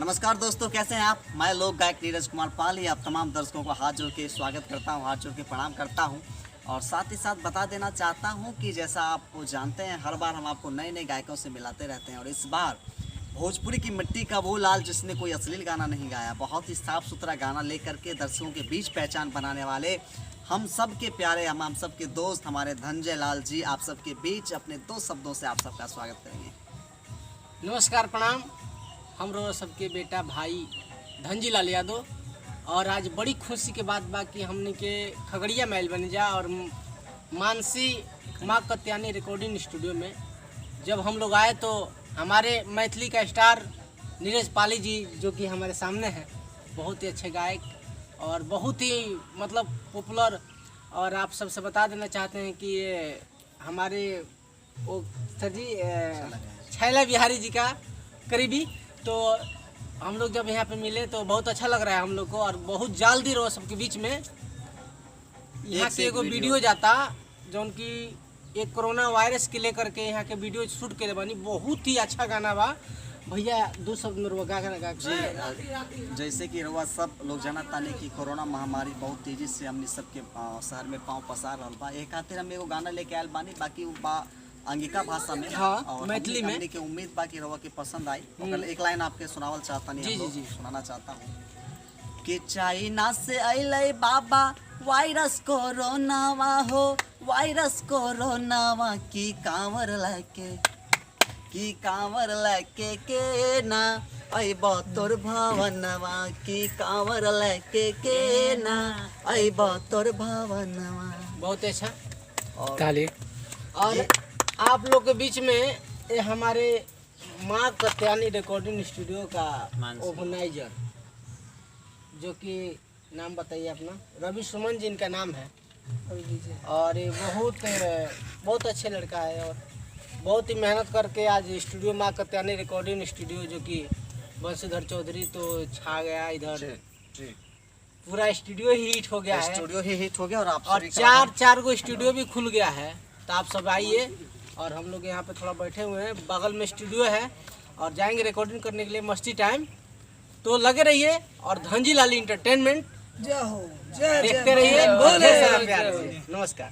नमस्कार दोस्तों, कैसे हैं आप। मैं लोक गायक नीरज कुमार पाल ही आप तमाम दर्शकों को हाथ जोड़ के स्वागत करता हूं, हाथ जोड़ के प्रणाम करता हूं और साथ ही साथ बता देना चाहता हूं कि जैसा आप जानते हैं हर बार हम आपको नए नए गायकों से मिलाते रहते हैं और इस बार भोजपुरी की मिट्टी का वो लाल जिसने कोई अश्लील गाना नहीं गाया, बहुत ही साफ सुथरा गाना लेकर के दर्शकों के बीच पहचान बनाने वाले हम सब के प्यारे हम सब के दोस्त हमारे धनंजय लाल जी आप सबके बीच अपने दो शब्दों से आप सबका स्वागत करेंगे। नमस्कार, प्रणाम। हम लोग सबके बेटा भाई धनंजय लाल यादव और आज बड़ी खुशी के बात बा कि हमने के खगड़िया महल बन जा और मानसी माँ कत्यानी रिकॉर्डिंग स्टूडियो में जब हम लोग आए तो हमारे मैथिली का स्टार नीरज पाली जी जो कि हमारे सामने हैं, बहुत ही अच्छे गायक और बहुत ही मतलब पॉपुलर। और आप सबसे बता देना चाहते हैं कि ये हमारे वो सर जी छैला बिहारी जी का करीबी, तो हम लोग जब यहाँ पे मिले तो बहुत अच्छा लग रहा है हम लोग को और बहुत जल्दी रहो सबके बीच में यहाँ के एगो वीडियो जाता जो उनकी एक कोरोना वायरस के लेकर के यहाँ के वीडियो शूट के बनी, बहुत ही अच्छा गाना बा भैया। दो शब्द में रुआ गा जैसे कि रुआ सब लोग जानता नहीं कि कोरोना महामारी बहुत तेजी से हमने सबके शहर में पाँव पसार रहा बा। एक खातिर हम एगो गाना लेके आयल बानी, बाकी वो बा अंगिका भाषा में, हाँ, और मैथिली में के उम्मीद बाकी रवा के पसंद आई। एक लाइन आपके सुनावल चाहता नहीं, जी सुनाना चाहता हूँ कि चाइना से अले बाबा वायरस कोरोनावा हो, वायरस कोरोनावा की कांवर लेके के ना अइब तोर भवनवा की कांवर लेके के ना अइब तोर भवनवा। बहुत अच्छा। और आप लोग के बीच में ये हमारे माँ कत्यानी रिकॉर्डिंग स्टूडियो का ऑर्गेनाइजर जो कि नाम बताइए अपना, रवि सुमन जी इनका नाम है और ये बहुत अच्छे लड़का है और बहुत ही मेहनत करके आज स्टूडियो माँ कत्यानी रिकॉर्डिंग स्टूडियो जो कि बंशीधर चौधरी तो छा गया इधर, पूरा स्टूडियो ही हिट हो गया है, स्टूडियो ही हिट हो गया और चार गो स्टूडियो भी खुल गया है। तो आप सब आइए और हम लोग यहाँ पे थोड़ा बैठे हुए हैं, बगल में स्टूडियो है और जाएंगे रिकॉर्डिंग करने के लिए मस्ती टाइम। तो लगे रहिए और धनंजय लाल एंटरटेनमेंट देखते रहिए। नमस्कार।